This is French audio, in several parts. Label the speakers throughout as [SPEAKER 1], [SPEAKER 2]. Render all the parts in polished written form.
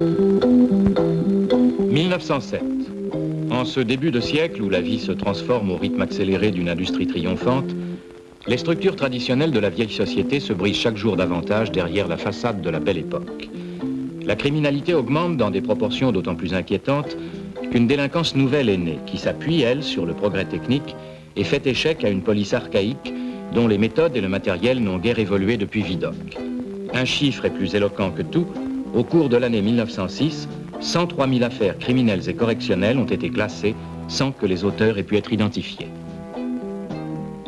[SPEAKER 1] 1907. En ce début de siècle où la vie se transforme au rythme accéléré d'une industrie triomphante, les structures traditionnelles de la vieille société se brisent chaque jour davantage derrière la façade de la belle époque. La criminalité augmente dans des proportions d'autant plus inquiétantes qu'une délinquance nouvelle est née, qui s'appuie, elle, sur le progrès technique et fait échec à une police archaïque dont les méthodes et le matériel n'ont guère évolué depuis Vidocq. Un chiffre est plus éloquent que tout. Au cours de l'année 1906, 103 000 affaires criminelles et correctionnelles ont été classées sans que les auteurs aient pu être identifiés.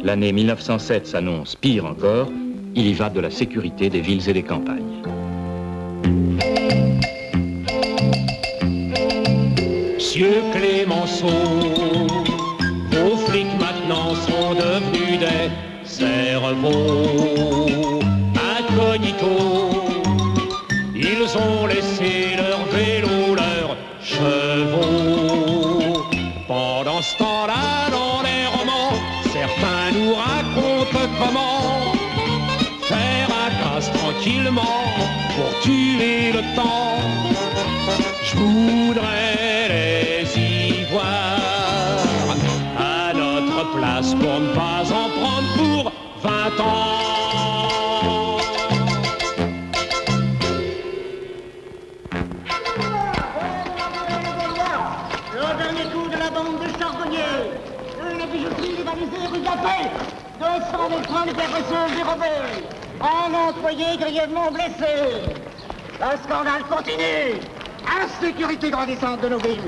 [SPEAKER 1] L'année 1907 s'annonce pire encore. Il y va de la sécurité des villes et des campagnes.
[SPEAKER 2] Monsieur Clémenceau, vos flics maintenant sont devenus des cerveaux incognito. Ils ont laissé leur vélo, leurs chevaux. Pendant ce temps-là, dans les romans, certains nous racontent comment faire un casse tranquillement pour tuer le temps. Je voudrais les y voir à notre place pour ne pas en prendre pour 20 ans.
[SPEAKER 3] Le dernier coup de la bande de charbonniers. Une bijouterie dévalisée rue de la Paix. 200 000 francs de perceuses dérobées. Un employé grièvement blessé. Le scandale continue. Insécurité grandissante de nos villes.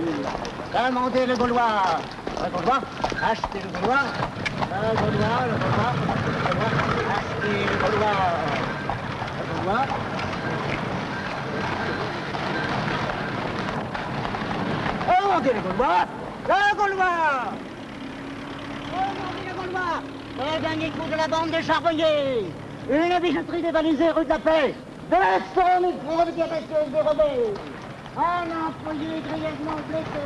[SPEAKER 3] Demandez le Gaulois. Le Gaulois, achetez le Gaulois. Le Gaulois, le Gaulois, le Gaulois, achetez le Gaulois. Le Gaulois. Demandez le Gaulois. Le Gaulois. Demandez le Gaulois. Le dernier coup de la bande des charbonniers. Une bijouterie dévalisée rue de la Paix. 200 000 francs de pièces dérobées. Un employé grièvement blessé.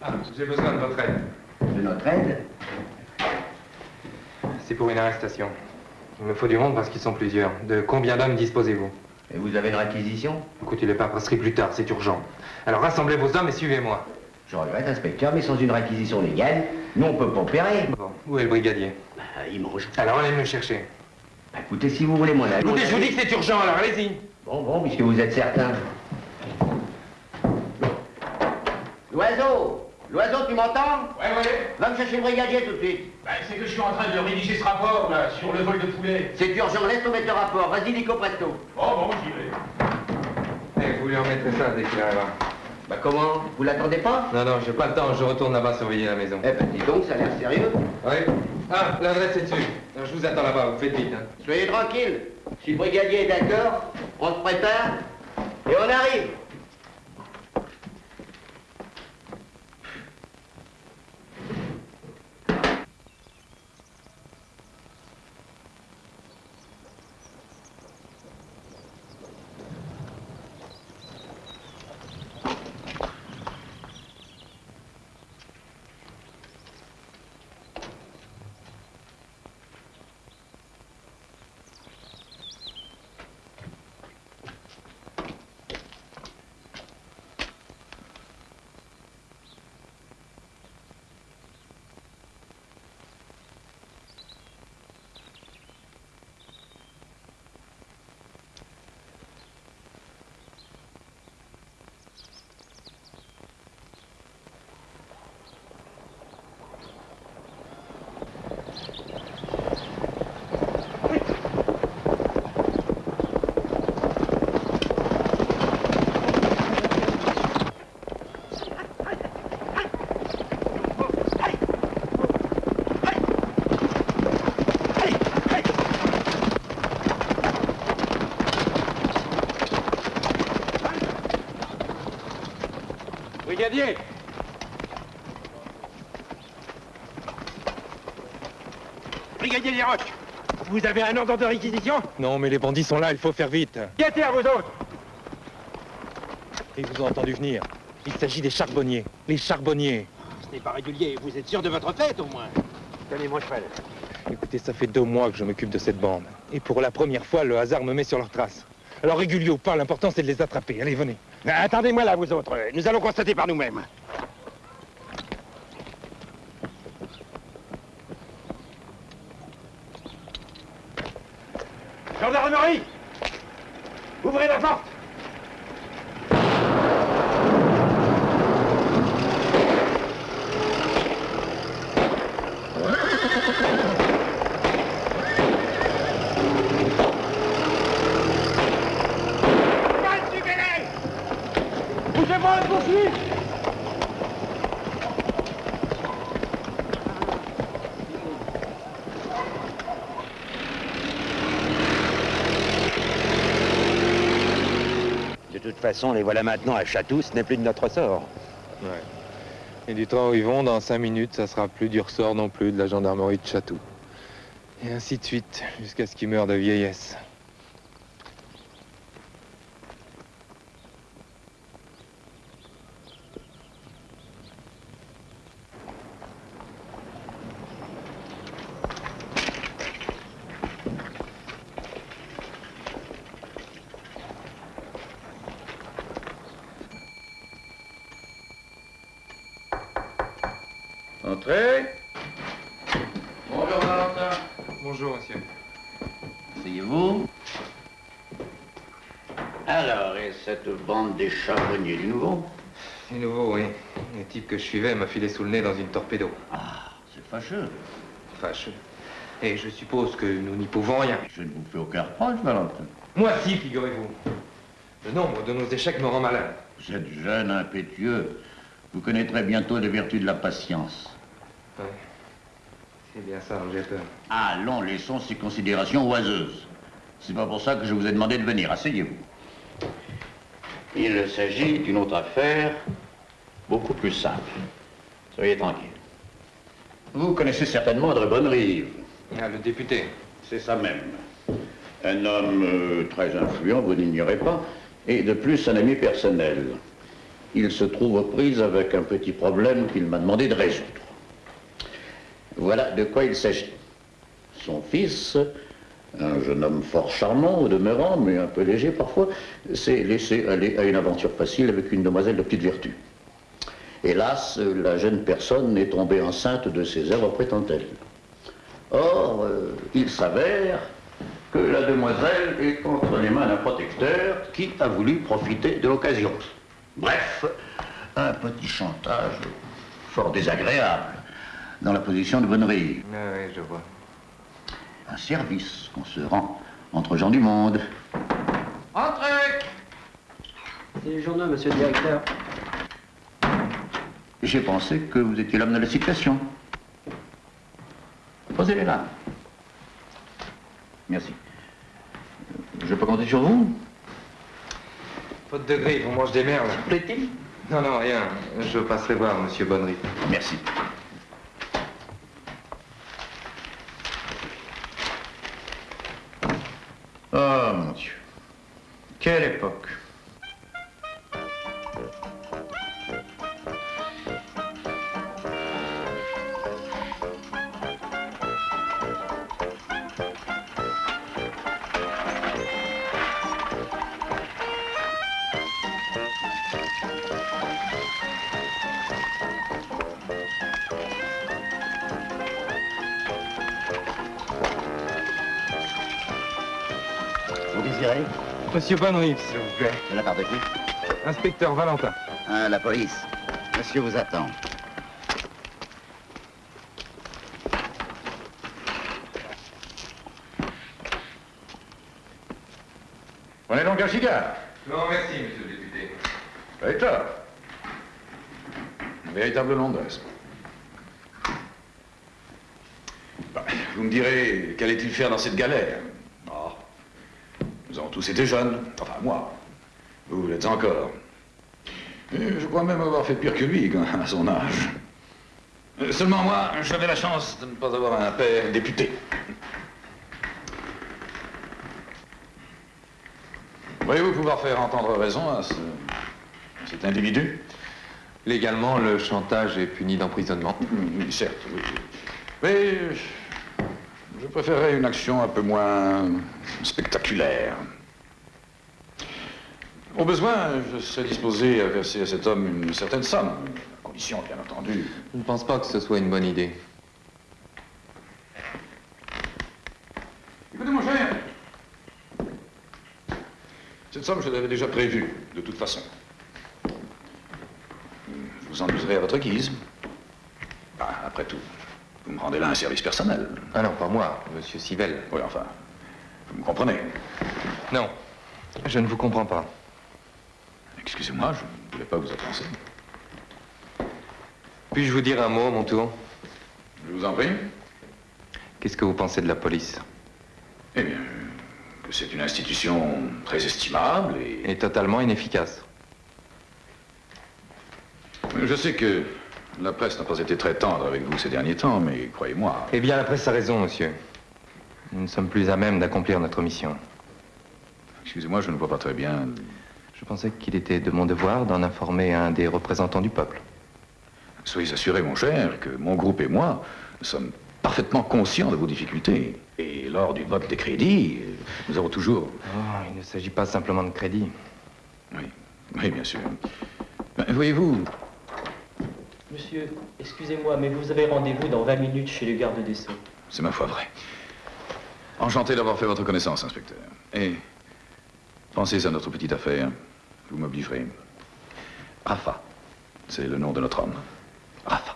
[SPEAKER 4] Ah, j'ai besoin de votre aide.
[SPEAKER 5] De notre aide?
[SPEAKER 4] C'est pour une arrestation. Il me faut du monde parce qu'ils sont plusieurs. De combien d'hommes disposez-vous?
[SPEAKER 5] Et vous avez une réquisition?
[SPEAKER 4] Écoutez, le pape passerait plus tard, c'est urgent. Alors rassemblez vos hommes et suivez-moi.
[SPEAKER 5] Je regrette, inspecteur, mais sans une réquisition légale, nous on peut pas opérer.
[SPEAKER 4] Bon, où est le brigadier?
[SPEAKER 5] Bah, il mange.
[SPEAKER 4] Alors allez me le chercher.
[SPEAKER 5] Bah, écoutez, si vous voulez mon avis...
[SPEAKER 4] Écoutez, je vous dis que c'est urgent, alors allez-y.
[SPEAKER 5] Bon, puisque vous êtes certain. L'oiseau! L'oiseau, tu m'entends?
[SPEAKER 6] Ouais.
[SPEAKER 5] Va me chercher le brigadier tout de suite.
[SPEAKER 6] Bah, c'est que je suis en train de rédiger ce rapport, là, sur le vol de poulet.
[SPEAKER 5] C'est urgent, laisse tomber le rapport. Vas-y, Nico Presto.
[SPEAKER 6] Bon, j'y vais.
[SPEAKER 4] Et vous lui remettrez ça dès qu'il arrivera.
[SPEAKER 5] Bah comment? Vous l'attendez pas?
[SPEAKER 4] Non, j'ai pas le temps, je retourne là-bas surveiller la maison.
[SPEAKER 5] Eh ben dis donc, ça a l'air sérieux.
[SPEAKER 4] Oui. Ah, l'adresse est dessus. Alors, je vous attends là-bas, vous faites vite. Hein.
[SPEAKER 5] Soyez tranquille. Si le brigadier est d'accord, on se prépare et on arrive.
[SPEAKER 6] Brigadier! Brigadier Desroches, vous avez un ordre de réquisition?
[SPEAKER 4] Non, mais les bandits sont là, il faut faire vite.
[SPEAKER 6] Qui à vous autres?
[SPEAKER 4] Ils vous ont entendu venir. Il s'agit des charbonniers. Les charbonniers.
[SPEAKER 6] Ce n'est pas régulier, vous êtes sûr de votre fête au moins? Tenez mon cheval.
[SPEAKER 4] Écoutez, ça fait 2 mois que je m'occupe de cette bande. Et pour la première fois, le hasard me met sur leurs traces. Alors régulier ou pas, l'important c'est de les attraper. Allez, venez.
[SPEAKER 6] Attendez-moi là, vous autres. Nous allons constater par nous-mêmes. Gendarmerie! Ouvrez la porte! Bougez-moi, je poursuis!
[SPEAKER 5] De toute façon, les voilà maintenant à Chatou, ce n'est plus de notre sort.
[SPEAKER 4] Ouais. Et du temps où ils vont, dans 5 minutes, ça sera plus du ressort non plus de la gendarmerie de Chatou. Et ainsi de suite, jusqu'à ce qu'ils meurent de vieillesse.
[SPEAKER 7] Entrez. Bonjour, Valentin.
[SPEAKER 4] Bonjour, monsieur.
[SPEAKER 7] Asseyez-vous. Alors, et cette bande des charbonniers du nouveau?
[SPEAKER 4] C'est nouveau, oui. Le type que je suivais m'a filé sous le nez dans une torpédo.
[SPEAKER 7] Ah, c'est fâcheux.
[SPEAKER 4] Fâcheux. Et je suppose que nous n'y pouvons rien.
[SPEAKER 7] Je ne vous fais aucun reproche, Valentin.
[SPEAKER 4] Moi si, figurez-vous. Le nombre de nos échecs me rend malade.
[SPEAKER 7] Vous êtes jeune, impétueux. Vous connaîtrez bientôt les vertus de la patience.
[SPEAKER 4] Ouais. C'est bien ça, j'ai peur.
[SPEAKER 7] Allons, laissons ces considérations oiseuses. C'est pas pour ça que je vous ai demandé de venir. Asseyez-vous. Il s'agit d'une autre affaire, beaucoup plus simple. Soyez tranquille. Vous connaissez certainement André Bonnerive.
[SPEAKER 4] Ah, le député.
[SPEAKER 7] C'est ça même. Un homme très influent, vous n'ignorez pas. Et de plus, un ami personnel. Il se trouve aux prises avec un petit problème qu'il m'a demandé de résoudre. Voilà de quoi il s'agit. Son fils, un jeune homme fort charmant au demeurant, mais un peu léger parfois, s'est laissé aller à une aventure facile avec une demoiselle de petite vertu. Hélas, la jeune personne est tombée enceinte de ses œuvres, prétend-elle. Or, il s'avère que la demoiselle est entre les mains d'un protecteur qui a voulu profiter de l'occasion. Bref, un petit chantage fort désagréable dans la position de Bonnery.
[SPEAKER 4] Ah oui, je vois.
[SPEAKER 7] Un service qu'on se rend entre gens du monde. Entrez!
[SPEAKER 8] C'est les journaux, monsieur le directeur.
[SPEAKER 7] J'ai pensé que vous étiez l'homme de la situation. Posez-les là. Merci. Je peux compter sur vous?
[SPEAKER 4] Faute de gré, on mange des merles.
[SPEAKER 7] Plaît-il?
[SPEAKER 4] Non, non, rien. Je passerai voir monsieur Bonnery.
[SPEAKER 7] Merci. Oh, mon Dieu. Quelle époque.
[SPEAKER 5] Vous désirez?
[SPEAKER 4] Monsieur Bonnery, s'il vous plaît.
[SPEAKER 5] De la part de qui?
[SPEAKER 4] Inspecteur Valentin.
[SPEAKER 5] Ah, la police. Monsieur vous attend.
[SPEAKER 7] Prenez donc un cigare.
[SPEAKER 4] Non, merci, monsieur le député.
[SPEAKER 7] Avec tort. Une véritable Londaise.
[SPEAKER 9] Vous me direz, qu'allait-il faire dans cette galère? Ah, nous avons tous été jeunes. Enfin, moi. Vous l'êtes encore. Et je crois même avoir fait pire que lui, à son âge. Seulement moi, j'avais la chance de ne pas avoir un père député. Voyez-vous pouvoir faire entendre raison à cet individu?
[SPEAKER 4] Légalement, le chantage est puni d'emprisonnement.
[SPEAKER 9] Oui, certes, oui. Mais je préférerais une action un peu moins spectaculaire. Au besoin, je serais disposé à verser à cet homme une certaine somme, à condition, bien entendu.
[SPEAKER 4] Je ne pense pas que ce soit une bonne idée.
[SPEAKER 9] Écoutez, mon cher, cette somme, je l'avais déjà prévue, de toute façon. Je vous en userai à votre guise. Ah, après tout, vous me rendez là un service personnel.
[SPEAKER 4] Ah non, pas moi, monsieur Sivelle.
[SPEAKER 9] Oui, enfin, vous me comprenez.
[SPEAKER 4] Non, je ne vous comprends pas.
[SPEAKER 9] Excusez-moi, je ne voulais pas vous offenser.
[SPEAKER 4] Puis-je vous dire un mot, à mon tour?
[SPEAKER 9] Je vous en prie.
[SPEAKER 4] Qu'est-ce que vous pensez de la police?
[SPEAKER 9] Eh bien, que c'est une institution très estimable et...
[SPEAKER 4] Et totalement inefficace.
[SPEAKER 9] Je sais que la presse n'a pas été très tendre avec vous ces derniers temps, mais croyez-moi...
[SPEAKER 4] Eh bien, la presse a raison, monsieur. Nous ne sommes plus à même d'accomplir notre mission.
[SPEAKER 9] Excusez-moi, je ne vois pas très bien...
[SPEAKER 4] Je pensais qu'il était de mon devoir d'en informer un des représentants du peuple.
[SPEAKER 9] Soyez assuré, mon cher, que mon groupe et moi sommes parfaitement conscients de vos difficultés. Et lors du vote des crédits, nous avons toujours...
[SPEAKER 4] Oh, il ne s'agit pas simplement de crédit.
[SPEAKER 9] Oui, oui, bien sûr. Voyez-vous...
[SPEAKER 8] Monsieur, excusez-moi, mais vous avez rendez-vous dans 20 minutes chez le garde des Sceaux.
[SPEAKER 9] C'est ma foi vrai. Enchanté d'avoir fait votre connaissance, inspecteur. Et pensez à notre petite affaire. Vous m'obligerez. Rafa, c'est le nom de notre homme. Rafa.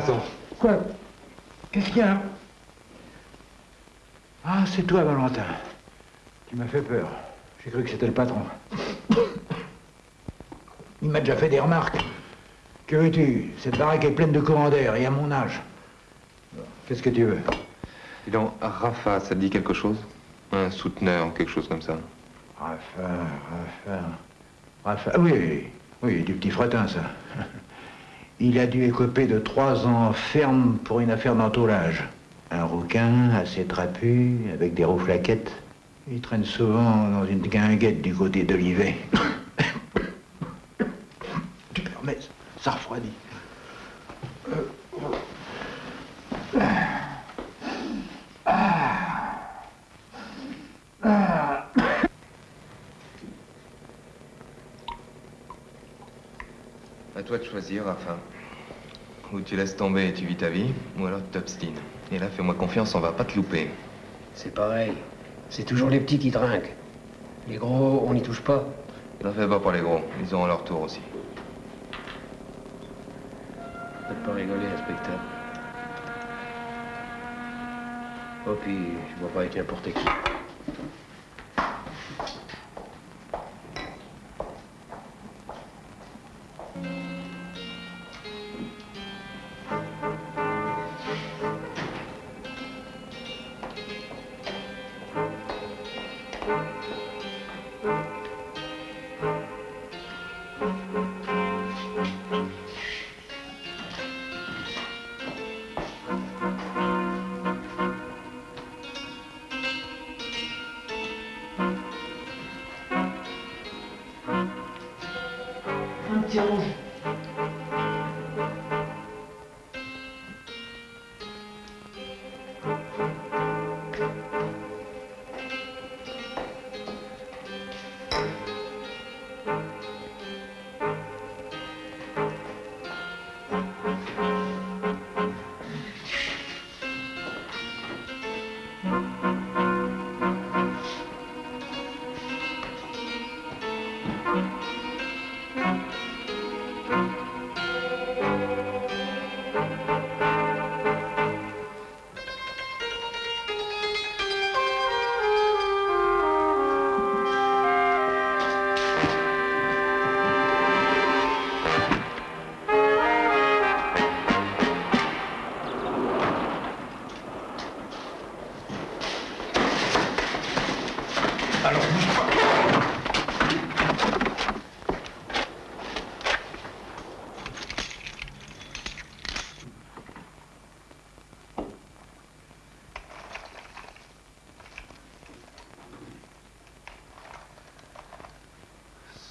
[SPEAKER 4] Masson.
[SPEAKER 10] Quoi? Qu'est-ce qu'il y a? Ah, c'est toi, Valentin. Tu m'as fait peur. J'ai cru que c'était le patron. Il m'a déjà fait des remarques. Que veux-tu? Cette baraque est pleine de courants d'air, et à mon âge. Qu'est-ce que tu veux?
[SPEAKER 4] Dis donc, Rafa, ça te dit quelque chose? Un souteneur, quelque chose comme ça.
[SPEAKER 10] Rafa, oui, du petit fretin, ça. Il a dû écoper de 3 ans ferme pour une affaire d'entourage. Un rouquin, assez trapu, avec des rouflaquettes. Il traîne souvent dans une guinguette du côté d'Olivet. Tu permets, ça refroidit.
[SPEAKER 4] À toi de choisir, Rafa. Ou tu laisses tomber et tu vis ta vie, ou alors tu t'obstines. Et là, fais-moi confiance, on va pas te louper.
[SPEAKER 11] C'est pareil. C'est toujours les petits qui trinquent. Les gros, on n'y touche pas.
[SPEAKER 4] N'en fais pas pour les gros, ils auront leur tour aussi.
[SPEAKER 11] Faites pas rigoler, inspecteur. Oh, puis, je vois pas avec n'importe qui.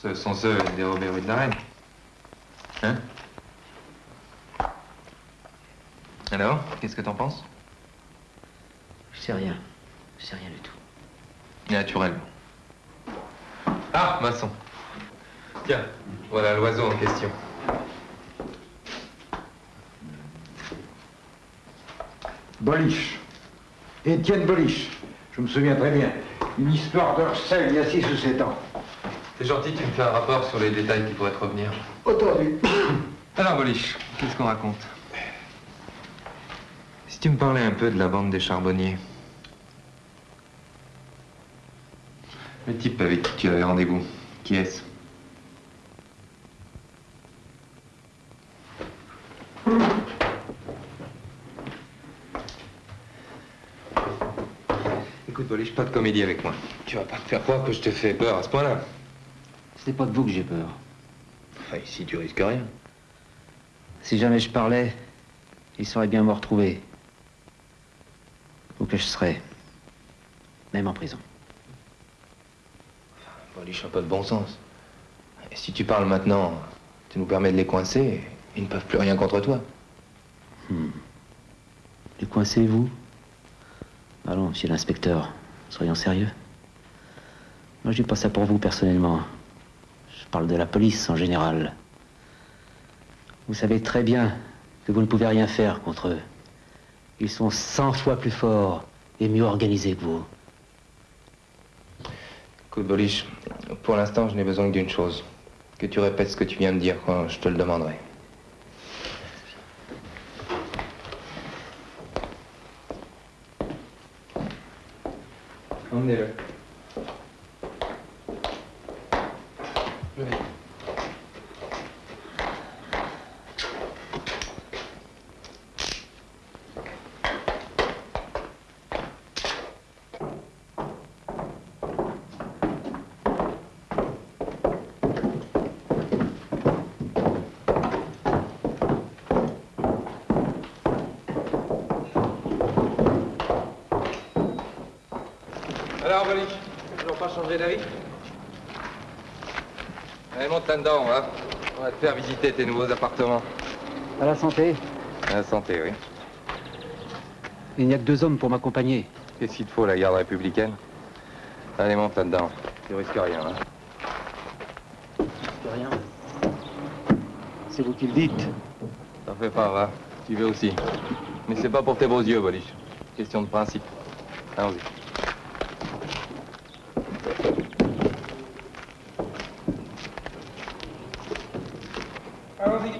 [SPEAKER 4] Ce sont ceux dérobés rue de la Reine. Hein? Alors, qu'est-ce que t'en penses?
[SPEAKER 11] Je sais rien. Je sais rien du tout.
[SPEAKER 4] Naturellement. Ah, Masson. Tiens, voilà l'oiseau en question.
[SPEAKER 10] Boliche. Étienne Boliche. Je me souviens très bien. Une histoire d'Ursel il y a 6 ou 7 ans.
[SPEAKER 4] C'est gentil, tu me fais un rapport sur les détails qui pourraient te revenir.
[SPEAKER 10] Entendu.
[SPEAKER 4] Alors, Boliche, qu'est-ce qu'on raconte? Si tu me parlais un peu de la bande des charbonniers. Le type avec qui tu avais rendez-vous, qui est-ce? Écoute, Boliche, pas de comédie avec moi. Tu vas pas te faire croire que je te fais peur à ce point-là.
[SPEAKER 11] C'est pas de vous que j'ai peur.
[SPEAKER 4] Enfin, ici, tu risques rien.
[SPEAKER 11] Si jamais je parlais, il saurait bien me retrouver. Ou que je serais. Même en prison.
[SPEAKER 4] Boliche, un peu de bon sens. Et si tu parles maintenant, tu nous permets de les coincer, et ils ne peuvent plus rien contre toi.
[SPEAKER 11] Les coincez, vous? Allons, monsieur l'inspecteur, soyons sérieux. Moi, je dis pas ça pour vous, personnellement. Je parle de la police, en général. Vous savez très bien que vous ne pouvez rien faire contre eux. Ils sont 100 fois plus forts et mieux organisés que vous.
[SPEAKER 4] Écoute, Boliche, pour l'instant, je n'ai besoin que d'une chose. Que tu répètes ce que tu viens de dire quand je te le demanderai. Emmenez-le. Venez. Alors, Bolich, toujours pas changé d'avis? Allez, monte là-dedans, on va te faire visiter tes nouveaux appartements.
[SPEAKER 12] À la santé.
[SPEAKER 4] À la santé, oui.
[SPEAKER 12] Il n'y a que 2 hommes pour m'accompagner.
[SPEAKER 4] Qu'est-ce qu'il te faut, la garde républicaine? Allez, monte là-dedans. Tu risques rien, hein.
[SPEAKER 12] Rien. C'est vous qui le dites.
[SPEAKER 4] T'en fais pas, va. Tu veux aussi. Mais c'est pas pour tes beaux yeux, Bolich. Question de principe. Allons-y. Allons-y.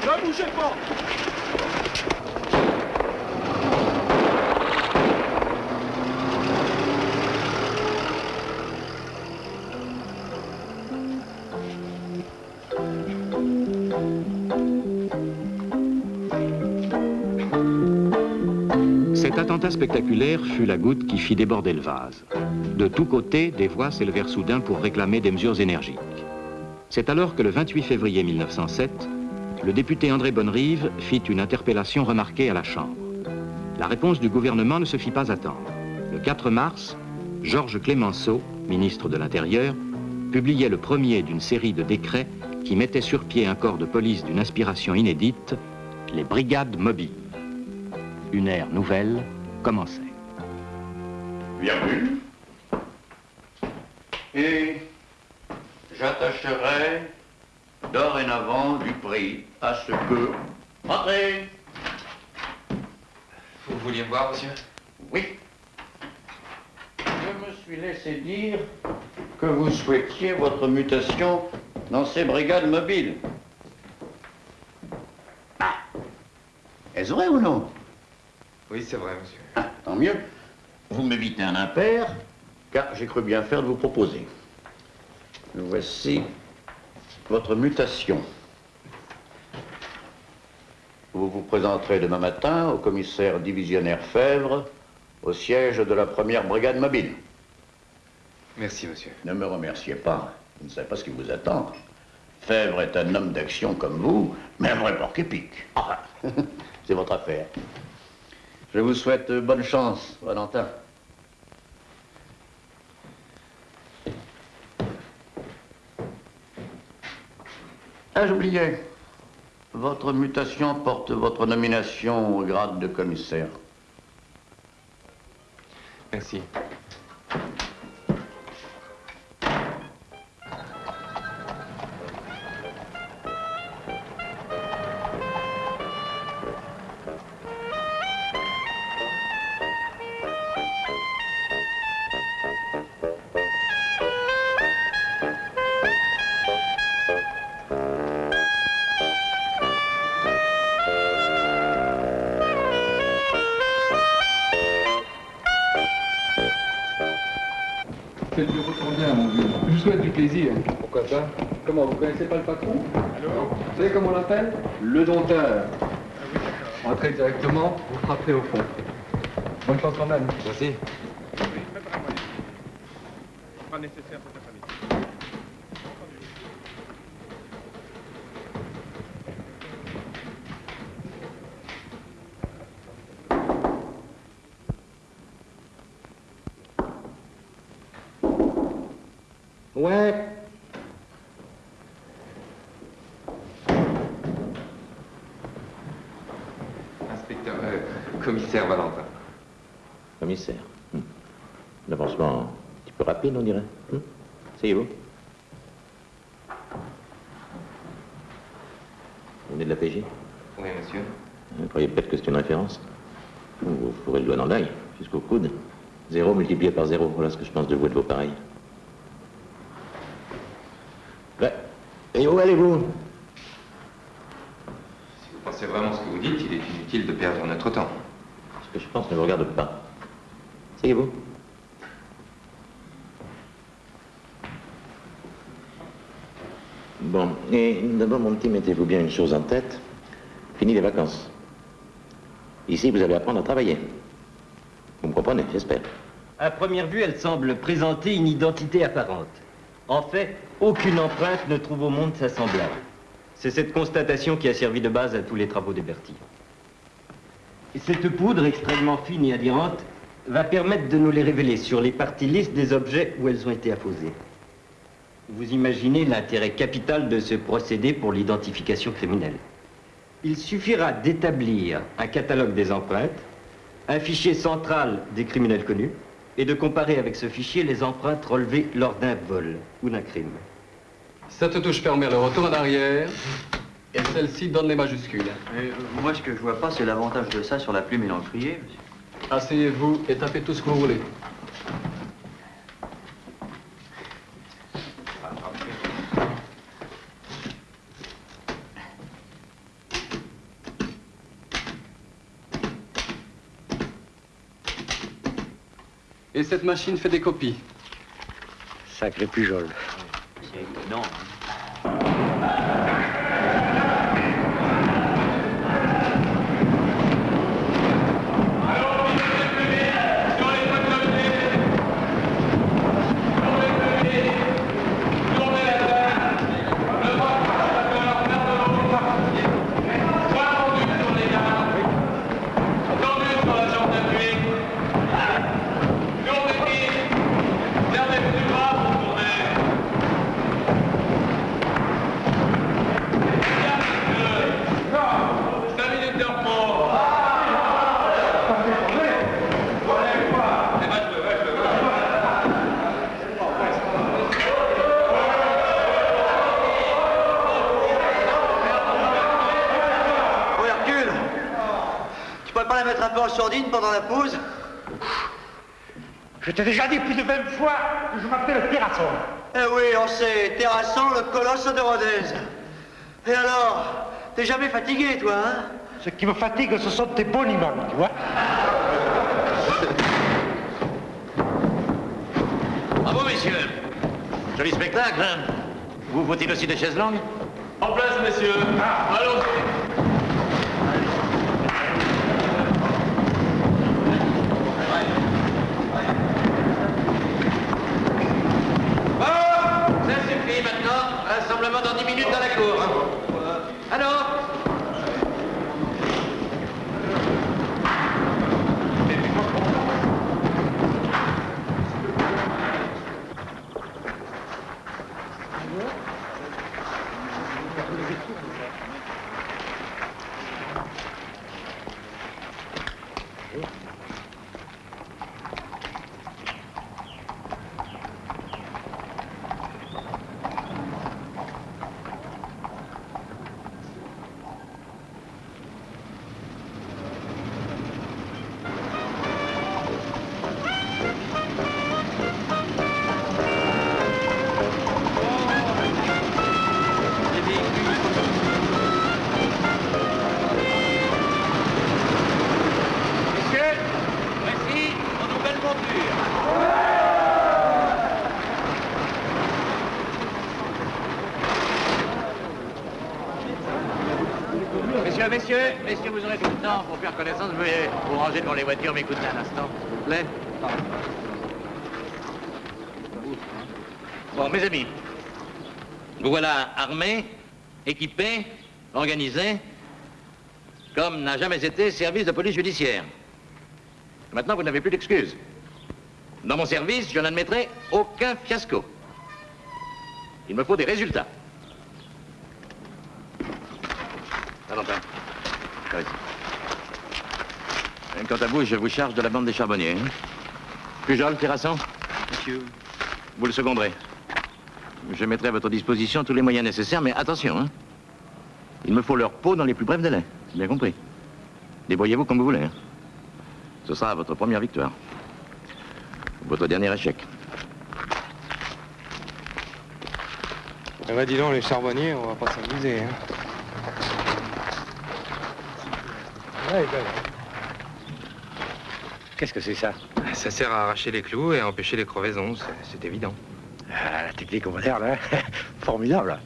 [SPEAKER 2] Ne bougez pas!
[SPEAKER 1] Cet attentat spectaculaire fut la goutte qui fit déborder le vase. De tous côtés, des voix s'élevèrent soudain pour réclamer des mesures énergiques. C'est alors que le 28 février 1907, le député André Bonnerive fit une interpellation remarquée à la Chambre. La réponse du gouvernement ne se fit pas attendre. Le 4 mars, Georges Clemenceau, ministre de l'Intérieur, publiait le premier d'une série de décrets qui mettaient sur pied un corps de police d'une inspiration inédite, les brigades mobiles. Une ère nouvelle commençait.
[SPEAKER 7] Bienvenue. Et j'attacherai dorénavant du prix à ce que... Entrez.
[SPEAKER 4] Vous vouliez me voir, monsieur?
[SPEAKER 7] Oui. Je me suis laissé dire que vous souhaitiez votre mutation dans ces brigades mobiles. Ah. Est-ce vrai ou non?
[SPEAKER 4] Oui, c'est vrai, monsieur.
[SPEAKER 7] Ah, tant mieux. Vous m'évitez un impair, car j'ai cru bien faire de vous proposer. Voici votre mutation. Vous vous présenterez demain matin au commissaire divisionnaire Fèvre, au siège de la première brigade mobile.
[SPEAKER 4] Merci, monsieur.
[SPEAKER 7] Ne me remerciez pas. Vous ne savez pas ce qui vous attend. Fèvre est un homme d'action comme vous, mais un vrai porc épic. Ah, c'est votre affaire. Je vous souhaite bonne chance, Valentin. Ah, j'oubliais. Votre mutation porte votre nomination au grade de commissaire.
[SPEAKER 4] Merci.
[SPEAKER 13] Quel bureau tourne bien, mon vieux. Je vous souhaite du plaisir. Pourquoi ça? Comment, vous connaissez pas le patron? Alors, vous savez comment on l'appelle? Le dompteur. Entrez directement, vous frapperez au fond. Bonne chance quand même.
[SPEAKER 4] Merci.
[SPEAKER 6] Pas nécessaire cet après-midi.
[SPEAKER 5] Ouais.
[SPEAKER 4] Inspecteur, commissaire Valentin.
[SPEAKER 7] Commissaire. L'avancement un petit peu rapide, on dirait. Asseyez-vous. Vous venez de la PJ?
[SPEAKER 4] Oui, monsieur.
[SPEAKER 7] Vous croyez peut-être que c'est une référence? Vous ferez le doigt dans l'œil, jusqu'au coude. 0 multiplié par 0, voilà ce que je pense de vous et de vos pareils. Ouais. Et où allez-vous?
[SPEAKER 4] Si vous pensez vraiment ce que vous dites, il est inutile de perdre notre temps.
[SPEAKER 7] Ce que je pense ne vous regarde pas. Asseyez-vous. Bon, et d'abord, mon petit, mettez-vous bien une chose en tête. Fini les vacances. Ici, vous allez apprendre à travailler. Vous me comprenez, j'espère.
[SPEAKER 8] À première vue, elle semble présenter une identité apparente. En fait, aucune empreinte ne trouve au monde sa semblable. C'est cette constatation qui a servi de base à tous les travaux des Berthier. Et cette poudre extrêmement fine et adhérente va permettre de nous les révéler sur les parties lisses des objets où elles ont été apposées. Vous imaginez l'intérêt capital de ce procédé pour l'identification criminelle. Il suffira d'établir un catalogue des empreintes, un fichier central des criminels connus, et de comparer avec ce fichier les empreintes relevées lors d'un vol ou d'un crime.
[SPEAKER 13] Cette touche permet le retour en arrière, et celle-ci donne les majuscules.
[SPEAKER 14] Moi, ce que je vois pas, c'est l'avantage de ça sur la plume et l'encrier, monsieur.
[SPEAKER 13] Asseyez-vous et tapez tout ce que vous voulez. Et cette machine fait des copies.
[SPEAKER 11] Sacré pujol.
[SPEAKER 14] C'est étonnant.
[SPEAKER 5] Mettre un peu en sourdine pendant la pause.
[SPEAKER 6] Je t'ai déjà dit plus de 20 fois que je m'appelle Terrasson.
[SPEAKER 5] Eh oui, on sait, Terrasson, le colosse de Rodez. Et alors, t'es jamais fatigué, toi, hein?
[SPEAKER 6] Ce qui me fatigue, ce sont tes boniments, tu vois.
[SPEAKER 7] Bravo, messieurs. Joli spectacle, hein? Vous faut-il aussi des chaises longues?
[SPEAKER 15] En place, messieurs. Allons.
[SPEAKER 7] Maintenant, rassemblement dans 10 minutes dans la cour. Alors?
[SPEAKER 16] messieurs, vous aurez tout le temps pour faire connaissance. Veuillez vous ranger devant les voitures, m'écoutez un instant, s'il vous plaît. Bon, mes amis, vous voilà armés, équipés, organisés, comme n'a jamais été service de police judiciaire. Maintenant, vous n'avez plus d'excuses. Dans mon service, je n'admettrai aucun fiasco. Il me faut des résultats. Valentin, par ici. Et quant à vous, je vous charge de la bande des charbonniers. Pujol, Terrasson? Monsieur. Vous le seconderez. Je mettrai à votre disposition tous les moyens nécessaires, mais attention, hein. Il me faut leur peau dans les plus brefs délais. Bien compris. Débrouillez-vous comme vous voulez. Hein. Ce sera votre première victoire. Votre dernier échec.
[SPEAKER 4] Eh ben dis donc, les charbonniers, on va pas s'amuser. Hein.
[SPEAKER 17] Qu'est-ce que c'est ça?
[SPEAKER 4] Ça sert à arracher les clous et à empêcher les crevaisons, c'est évident.
[SPEAKER 17] Ah, la technique moderne, hein. Formidable.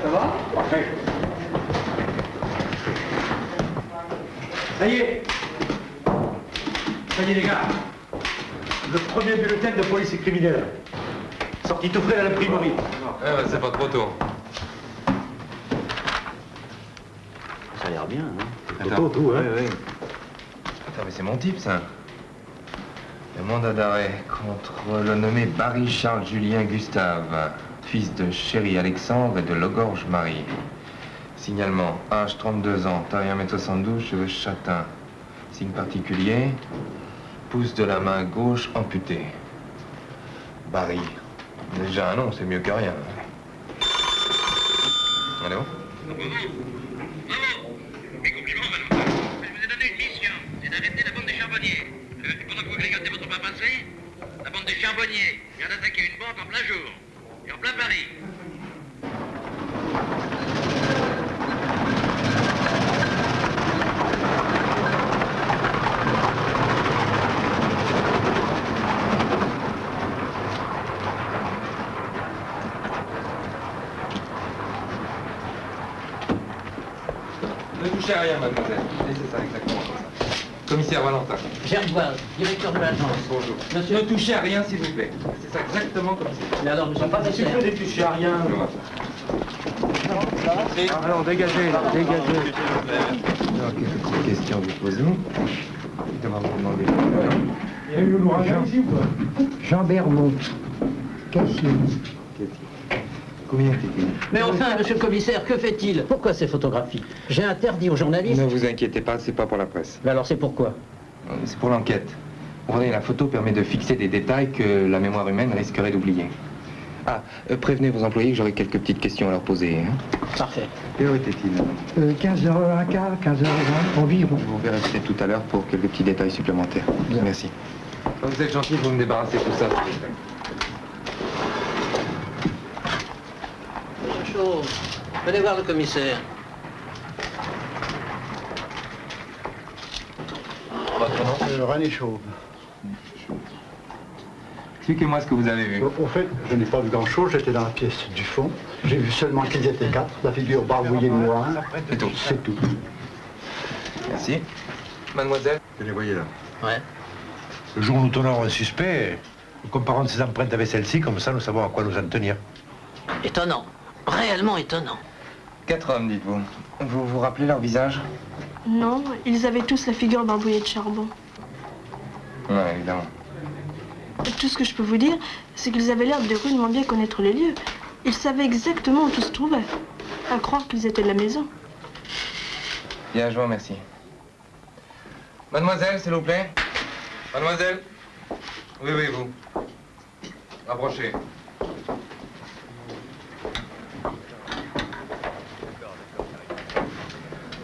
[SPEAKER 12] Ça va? Parfait. Ça y est. Ça y est, les gars. Le premier bulletin de police et criminelle. Sorti tout frais à l'imprimerie.
[SPEAKER 4] Ah bah, c'est pas trop tôt.
[SPEAKER 17] Ça a l'air bien, hein.
[SPEAKER 4] Attends,
[SPEAKER 17] tout, hein.
[SPEAKER 4] oui. Attends, mais c'est mon type, ça. Le mandat d'arrêt contre le nommé Barry Charles Julien Gustave, fils de Chéri Alexandre et de Logorge Marie. Signalement, âge 32 ans, taille 1m72, cheveux châtains. Signe particulier, pouce de la main gauche amputé. Barry. Déjà un nom, c'est mieux que rien. Allô?
[SPEAKER 16] Mes compliments, Valentin. Je vous ai donné une mission, c'est d'arrêter la bande des charbonniers. Pendant que vous grigotez votre pas passé, la bande des charbonniers vient d'attaquer une banque en plein jour et en plein Paris.
[SPEAKER 4] Ne touchez à rien, mademoiselle. Laissez ça exactement comme ça. Commissaire Valentin.
[SPEAKER 16] Gerboise, directeur de l'agence.
[SPEAKER 4] Bonjour.
[SPEAKER 16] Monsieur...
[SPEAKER 4] Ne touchez à rien, s'il vous plaît. C'est ça exactement comme ça.
[SPEAKER 16] Mais alors, monsieur, pas
[SPEAKER 12] suffit de toucher à rien.
[SPEAKER 4] Alors, dégagez, là, dégagez. Alors, quelques questions à vous poser. Je vais vous demander.
[SPEAKER 12] Il y a eu l'ouragan ici ou pas?
[SPEAKER 10] Jean Bermond. Caissier.
[SPEAKER 4] Combien était-il?
[SPEAKER 16] Mais enfin, monsieur le commissaire, que fait-il? Pourquoi ces photographies? J'ai interdit aux journalistes...
[SPEAKER 4] Ne vous inquiétez pas, c'est pas pour la presse.
[SPEAKER 16] Mais alors c'est pourquoi?
[SPEAKER 4] C'est pour l'enquête. Regardez, la photo permet de fixer des détails que la mémoire humaine risquerait d'oublier. Ah, prévenez vos employés que j'aurai quelques petites questions à leur poser. Hein.
[SPEAKER 16] Parfait.
[SPEAKER 4] Quelle heure était-il?
[SPEAKER 10] 15h15, 15h20 environ.
[SPEAKER 4] Vous verrez peut-être tout à l'heure pour quelques petits détails supplémentaires. Bien. Merci. Vous êtes gentil, vous me débarrassez de tout ça.
[SPEAKER 16] Chaud. Venez voir le commissaire.
[SPEAKER 4] Votre nom?
[SPEAKER 18] René Chauve.
[SPEAKER 4] Expliquez-moi ce que vous avez vu.
[SPEAKER 18] Au fait, je n'ai pas vu grand-chose, j'étais dans la pièce du fond. J'ai vu seulement qu'ils étaient 4, la figure barbouillée de noir.
[SPEAKER 4] C'est tout.
[SPEAKER 18] C'est tout.
[SPEAKER 4] Merci. Mademoiselle?
[SPEAKER 18] Vous les voyez là.
[SPEAKER 16] Ouais.
[SPEAKER 18] Le jour où nous tournons un suspect, nous comparons ses empreintes avec celle-ci, comme ça nous savons à quoi nous en tenir.
[SPEAKER 16] Étonnant. Réellement étonnant.
[SPEAKER 4] 4 hommes, dites-vous. Vous vous rappelez leur visage?
[SPEAKER 19] Non, ils avaient tous la figure barbouillée de charbon.
[SPEAKER 4] Ouais, évidemment.
[SPEAKER 19] Tout ce que je peux vous dire, c'est qu'ils avaient l'air de rudement bien connaître les lieux. Ils savaient exactement où tout se trouvait. À croire qu'ils étaient de la maison.
[SPEAKER 4] Bien, je vous remercie. Mademoiselle, s'il vous plaît. Mademoiselle? Oui, vous. Rapprochez.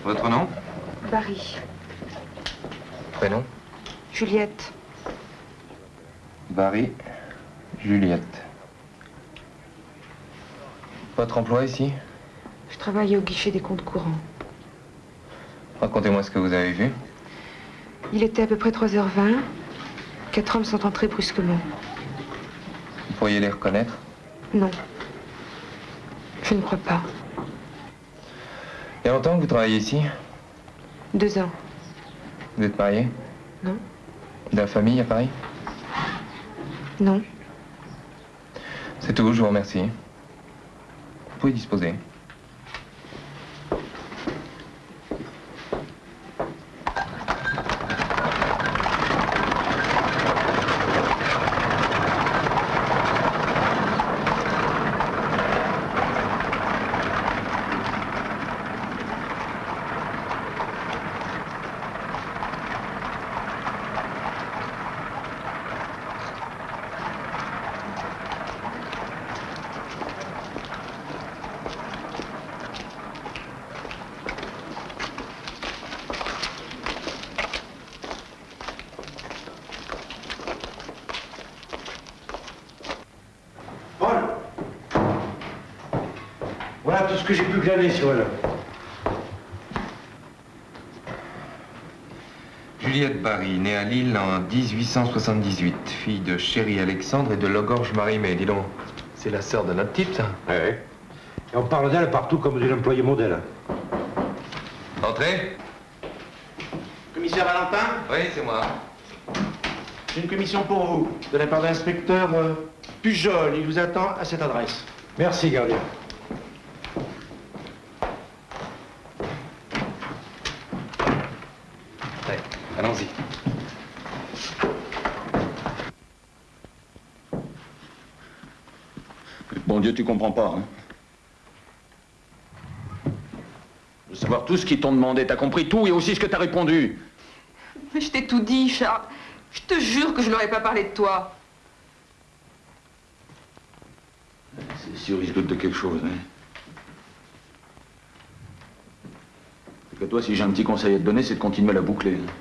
[SPEAKER 4] Votre nom?
[SPEAKER 20] Barry.
[SPEAKER 4] Prénom?
[SPEAKER 20] Juliette.
[SPEAKER 4] Barry, Juliette. Votre emploi ici?
[SPEAKER 20] Je travaille au guichet des comptes courants.
[SPEAKER 4] Racontez-moi ce que vous avez vu.
[SPEAKER 20] Il était à peu près 3h20. 4 hommes sont entrés brusquement.
[SPEAKER 4] Vous pourriez les reconnaître?
[SPEAKER 20] Non. Je ne crois pas.
[SPEAKER 4] Il y a longtemps que vous travaillez ici?
[SPEAKER 20] 2 ans.
[SPEAKER 4] Vous êtes marié?
[SPEAKER 20] Non.
[SPEAKER 4] De la famille à Paris?
[SPEAKER 20] Non.
[SPEAKER 4] C'est tout, je vous remercie. Vous pouvez disposer.
[SPEAKER 12] Voilà tout ce que j'ai pu glaner sur elle.
[SPEAKER 4] Juliette Barry, née à Lille en 1878, fille de Chéri Alexandre et de Logorge Marie. Mais dis donc, c'est la sœur de notre type, ça?
[SPEAKER 12] Ouais. Et on parle d'elle partout comme d'une employée modèle.
[SPEAKER 4] Entrez.
[SPEAKER 21] Commissaire Valentin?
[SPEAKER 4] Oui, c'est moi.
[SPEAKER 21] J'ai une commission pour vous, de la part de l'inspecteur Pujol. Il vous attend à cette adresse.
[SPEAKER 12] Merci, gardien.
[SPEAKER 4] Allons-y.
[SPEAKER 9] Bon Dieu, tu comprends pas, hein? Je veux savoir tout ce qu'ils t'ont demandé. T'as compris tout et aussi ce que t'as répondu.
[SPEAKER 20] Mais je t'ai tout dit, Charles. Je te jure que je n'aurais pas parlé de toi.
[SPEAKER 9] C'est sûr, ils se doutent de quelque chose, hein? C'est que toi, si j'ai un petit conseil à te donner, c'est de continuer à la boucler. Hein?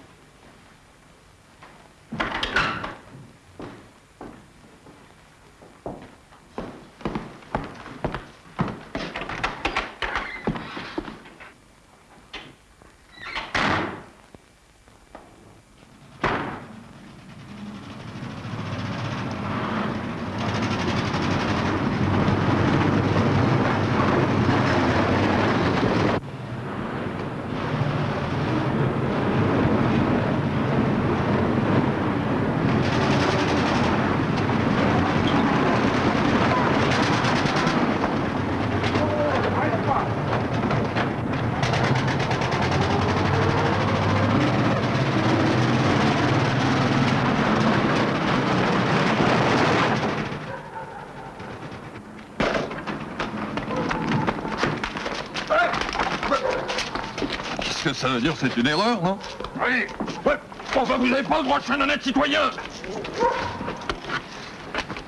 [SPEAKER 9] Qu'est-ce que ça veut dire? C'est une erreur, non? Allez, ouais, enfin, vous n'avez pas le droit de faire un honnête citoyen!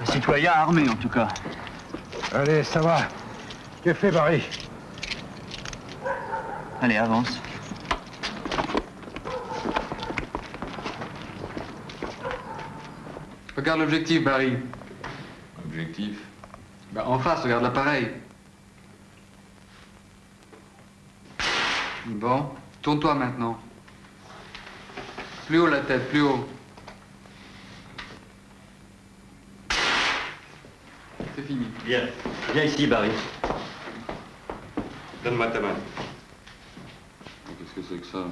[SPEAKER 21] Un citoyen armé, en tout cas.
[SPEAKER 12] Allez, ça va. Que fait Barry?
[SPEAKER 21] Allez, avance.
[SPEAKER 13] Regarde l'objectif, Barry.
[SPEAKER 9] Objectif?
[SPEAKER 13] Bah, en face, regarde l'appareil. Bon, tourne-toi maintenant. Plus haut la tête, plus haut. C'est fini.
[SPEAKER 8] Viens. Viens ici, Barry.
[SPEAKER 9] Donne-moi ta main. Qu'est-ce que c'est que ça?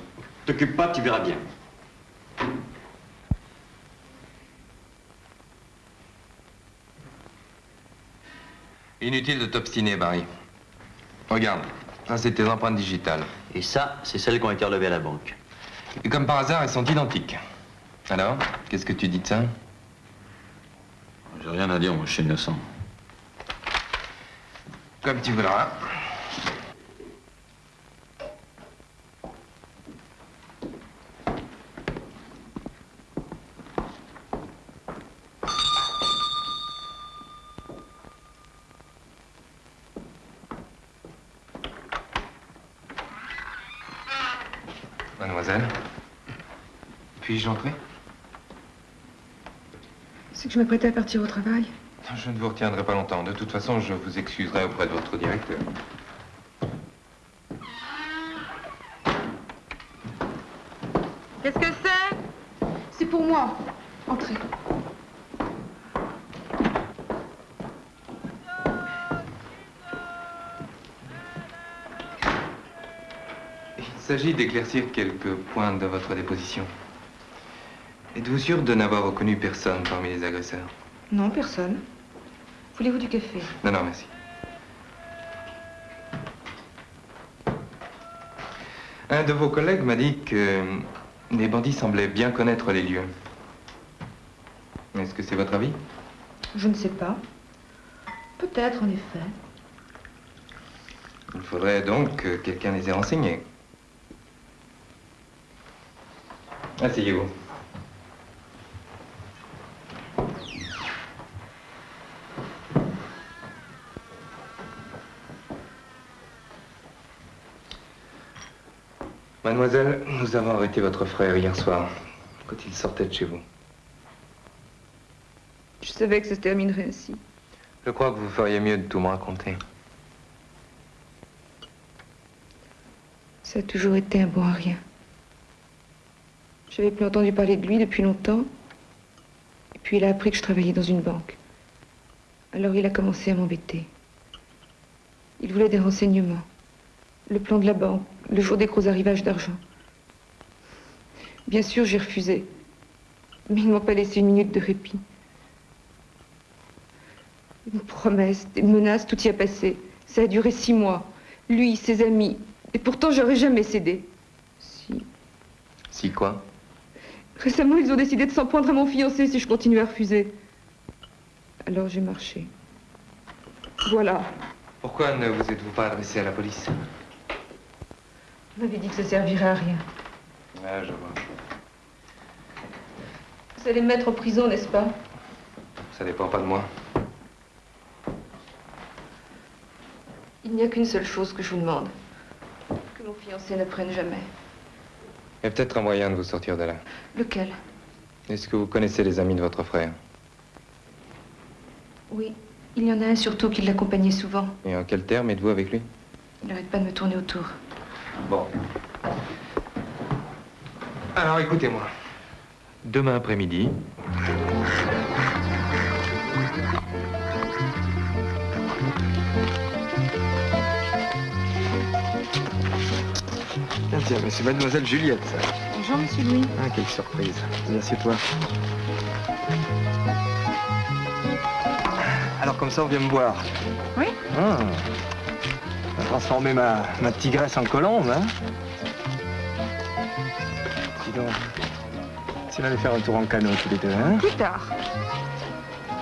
[SPEAKER 8] T'occupe pas, tu verras bien.
[SPEAKER 4] Inutile de t'obstiner, Barry. Regarde, ça c'est tes empreintes digitales.
[SPEAKER 14] Et ça, c'est celles qui ont été relevées à la banque.
[SPEAKER 4] Et comme par hasard, elles sont identiques. Alors, qu'est-ce que tu dis de ça?
[SPEAKER 9] J'ai rien à dire, moi, je suis innocent.
[SPEAKER 4] Comme tu voudras. Mademoiselle, puis-je entrer?
[SPEAKER 20] C'est que je m'apprêtais à partir au travail.
[SPEAKER 4] Je ne vous retiendrai pas longtemps. De toute façon, je vous excuserai auprès de votre directeur.
[SPEAKER 20] Qu'est-ce que c'est? C'est pour moi. Entrez.
[SPEAKER 4] s'agit d'éclaircir quelques points de votre déposition. Êtes-vous sûr de n'avoir reconnu personne parmi les agresseurs?
[SPEAKER 20] Non, personne. Voulez-vous du café?
[SPEAKER 4] Non, non, merci. Un de vos collègues m'a dit que les bandits semblaient bien connaître les lieux. Est-ce que c'est votre avis?
[SPEAKER 20] Je ne sais pas. Peut-être, en effet.
[SPEAKER 4] Il faudrait donc que quelqu'un les ait renseignés. Asseyez-vous. Mademoiselle, nous avons arrêté votre frère hier soir, quand il sortait de chez vous.
[SPEAKER 20] Je savais que ça se terminerait ainsi.
[SPEAKER 4] Je crois que vous feriez mieux de tout me raconter.
[SPEAKER 20] Ça a toujours été un bon à rien. J'avais plus entendu parler de lui depuis longtemps. Et puis il a appris que je travaillais dans une banque. Alors il a commencé à m'embêter. Il voulait des renseignements. Le plan de la banque, le jour des gros arrivages d'argent. Bien sûr, j'ai refusé. Mais ils ne m'ont pas laissé une minute de répit. Une promesse, des menaces, tout y a passé. Ça a duré 6 mois. Lui, ses amis. Et pourtant, j'aurais jamais cédé. Si.
[SPEAKER 4] Si quoi?
[SPEAKER 20] Récemment, ils ont décidé de s'en prendre à mon fiancé si je continuais à refuser. Alors j'ai marché. Voilà.
[SPEAKER 4] Pourquoi ne vous êtes-vous pas adressé à la police?
[SPEAKER 20] Vous m'avez dit que ça servirait à rien.
[SPEAKER 4] Ah, je vois.
[SPEAKER 20] Vous allez me mettre en prison, n'est-ce pas?
[SPEAKER 4] Ça dépend pas de moi.
[SPEAKER 20] Il n'y a qu'une seule chose que je vous demande. Que mon fiancé ne prenne jamais.
[SPEAKER 4] Il y a peut-être un moyen de vous sortir de là.
[SPEAKER 20] Lequel?
[SPEAKER 4] Est-ce que vous connaissez les amis de votre frère?
[SPEAKER 20] Oui. Il y en a un surtout qui l'accompagnait souvent.
[SPEAKER 4] Et en quel terme êtes-vous avec lui?
[SPEAKER 20] Il n'arrête pas de me tourner autour.
[SPEAKER 4] Bon. Alors écoutez-moi. Demain après-midi, tiens, mais c'est mademoiselle Juliette, ça.
[SPEAKER 20] Bonjour, monsieur Louis.
[SPEAKER 4] Ah, quelle surprise. Assieds-toi. Alors, comme ça, on vient me voir.
[SPEAKER 20] Oui.
[SPEAKER 4] Ah. On va transformer ma tigresse en colombe, hein. Dis donc, si on allait faire un tour en canot tous les deux, hein.
[SPEAKER 20] Plus tard.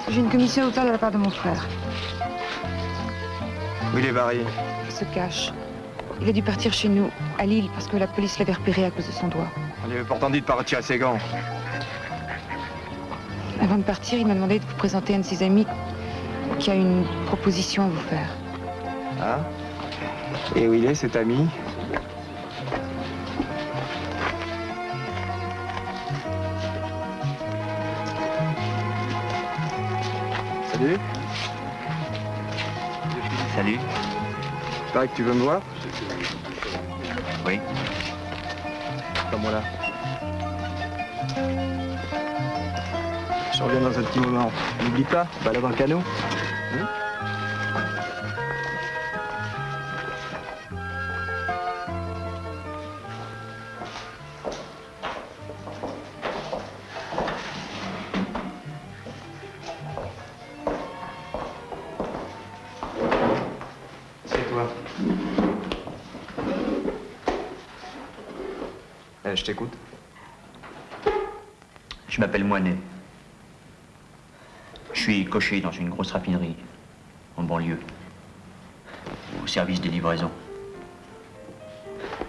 [SPEAKER 20] J'ai une commission d'auteur de la part de mon frère.
[SPEAKER 4] Où il est Barry?
[SPEAKER 20] Il se cache. Il a dû partir chez nous, à Lille, parce que la police l'avait repéré à cause de son doigt.
[SPEAKER 4] On lui avait pourtant dit de pas retirer ses gants.
[SPEAKER 20] Avant de partir, il m'a demandé de vous présenter un de ses amis qui a une proposition à vous faire.
[SPEAKER 4] Ah? Et où il est, cet ami? Salut.
[SPEAKER 14] Salut.
[SPEAKER 4] Il paraît que tu veux me voir?
[SPEAKER 14] Oui.
[SPEAKER 4] Comme là. Je reviens dans un petit moment. N'oublie pas, balade en canot. Hein? C'est toi. Je t'écoute.
[SPEAKER 14] Je m'appelle Moinet. Je suis cocher dans une grosse raffinerie, en banlieue, au service des livraisons.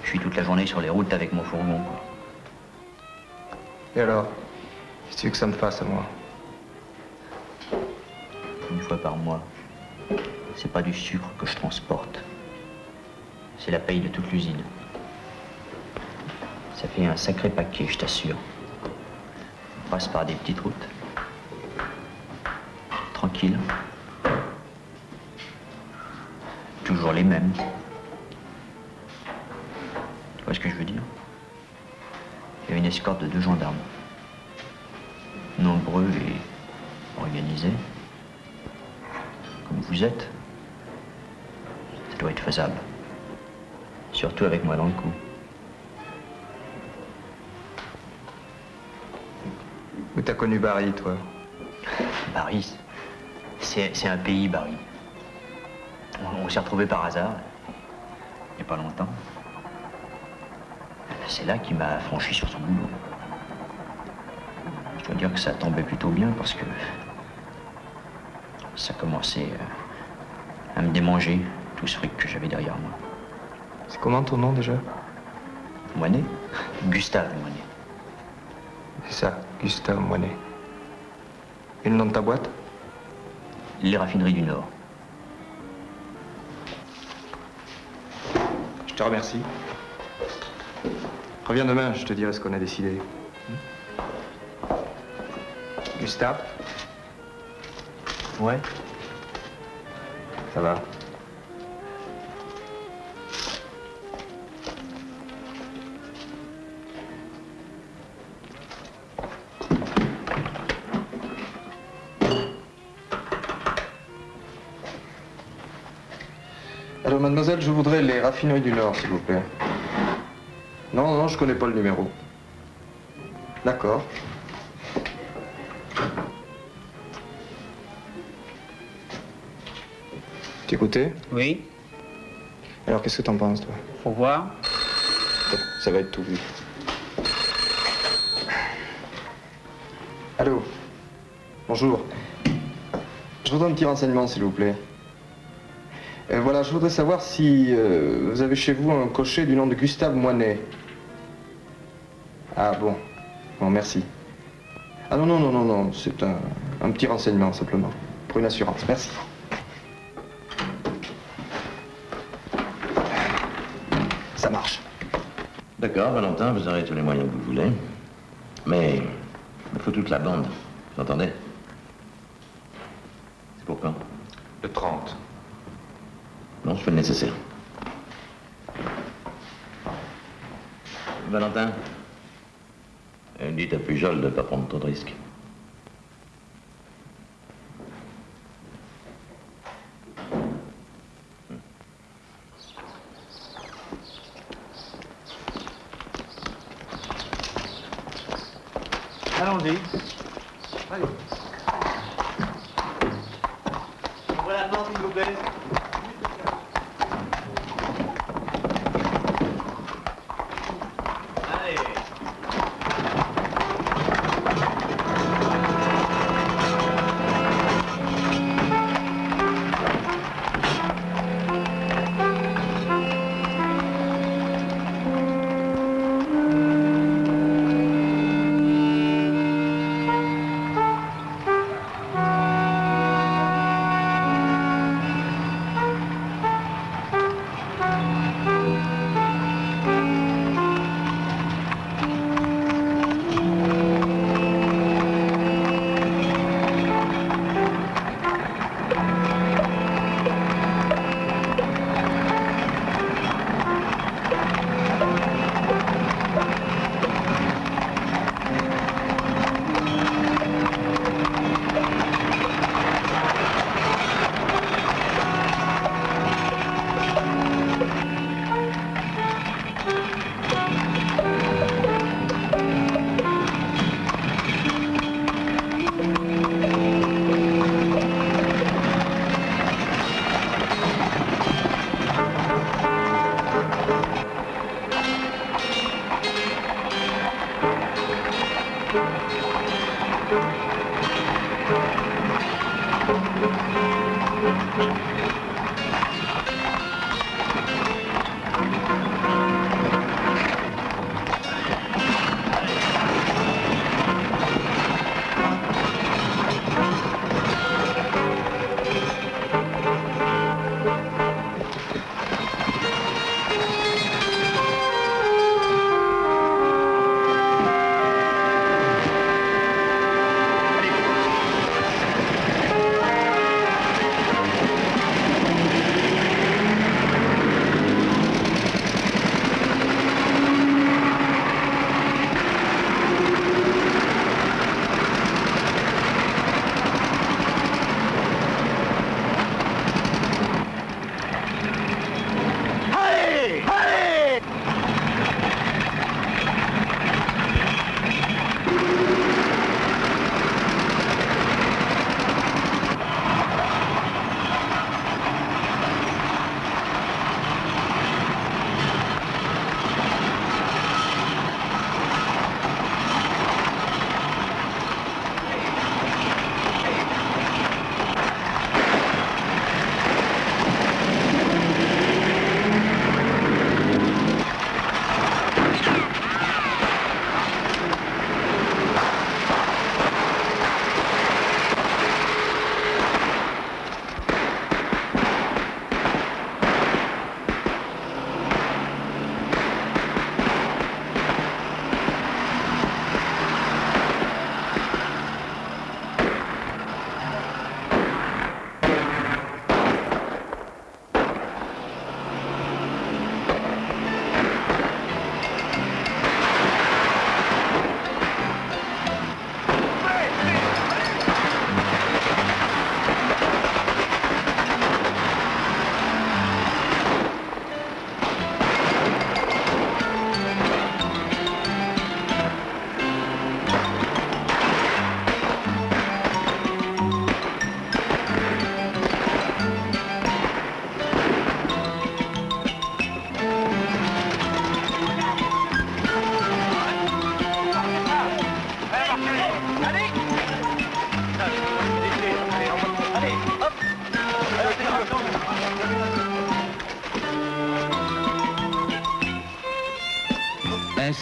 [SPEAKER 14] Je suis toute la journée sur les routes avec mon fourgon, quoi.
[SPEAKER 4] Et alors? Qu'est-ce que tu veux que ça me fasse à moi?
[SPEAKER 14] Une fois par mois, c'est pas du sucre que je transporte. C'est la paye de toute l'usine. Ça fait un sacré paquet, je t'assure. On passe par des petites routes. Tranquille. Toujours les mêmes. Tu vois ce que je veux dire? Il y a une escorte de 2 gendarmes. Nombreux et organisés. Comme vous êtes. Ça doit être faisable. Surtout avec moi dans le coup.
[SPEAKER 4] t'as connu Barry, toi?
[SPEAKER 14] Barry, c'est un pays, Barry. On s'est retrouvés par hasard, il n'y a pas longtemps. C'est là qu'il m'a franchi sur son boulot. Je dois dire que ça tombait plutôt bien parce que ça commençait à me démanger, tout ce fric que j'avais derrière moi.
[SPEAKER 4] C'est comment ton nom déjà?
[SPEAKER 14] Moinet? Gustave Moinet.
[SPEAKER 4] C'est ça, Gustave Moinet. Et le nom de ta boîte?
[SPEAKER 14] Les raffineries du Nord.
[SPEAKER 4] Je te remercie. Reviens demain, je te dirai ce qu'on a décidé. Gustave?
[SPEAKER 14] Ouais.
[SPEAKER 4] Ça va? Alors, mademoiselle, je voudrais les raffineries du Nord, s'il vous plaît. Non, non, je connais pas le numéro. D'accord. Tu écoutais?
[SPEAKER 3] Oui.
[SPEAKER 4] Alors, qu'est-ce que t'en penses, toi?
[SPEAKER 3] Faut voir.
[SPEAKER 4] Ça va être tout vu. Allô? Bonjour. Je voudrais un petit renseignement, s'il vous plaît. Voilà, je voudrais savoir si vous avez chez vous un cocher du nom de Gustave Moinet. Ah bon. Bon, merci. Ah non, non, non, non, non, c'est un petit renseignement, simplement. Pour une assurance. Merci. Ça marche.
[SPEAKER 16] D'accord, Valentin, vous aurez tous les moyens que vous voulez. Mais il me faut toute la bande. Vous entendez? C'est pour quand?
[SPEAKER 4] Le 30.
[SPEAKER 16] Non, je fais le nécessaire. Valentin, dites à Pujol de ne pas prendre trop de risques.
[SPEAKER 3] Allons-y.
[SPEAKER 5] Allez. Ouvrez la porte, s'il vous plaît.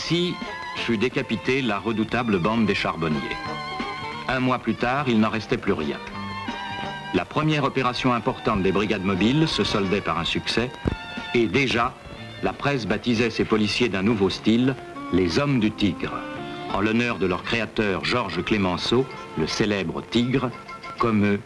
[SPEAKER 1] Ainsi fut décapitée la redoutable bande des charbonniers. Un mois plus tard, il n'en restait plus rien. La première opération importante des brigades mobiles se soldait par un succès, et déjà, la presse baptisait ces policiers d'un nouveau style, les hommes du Tigre, en l'honneur de leur créateur Georges Clémenceau, le célèbre Tigre, comme eux,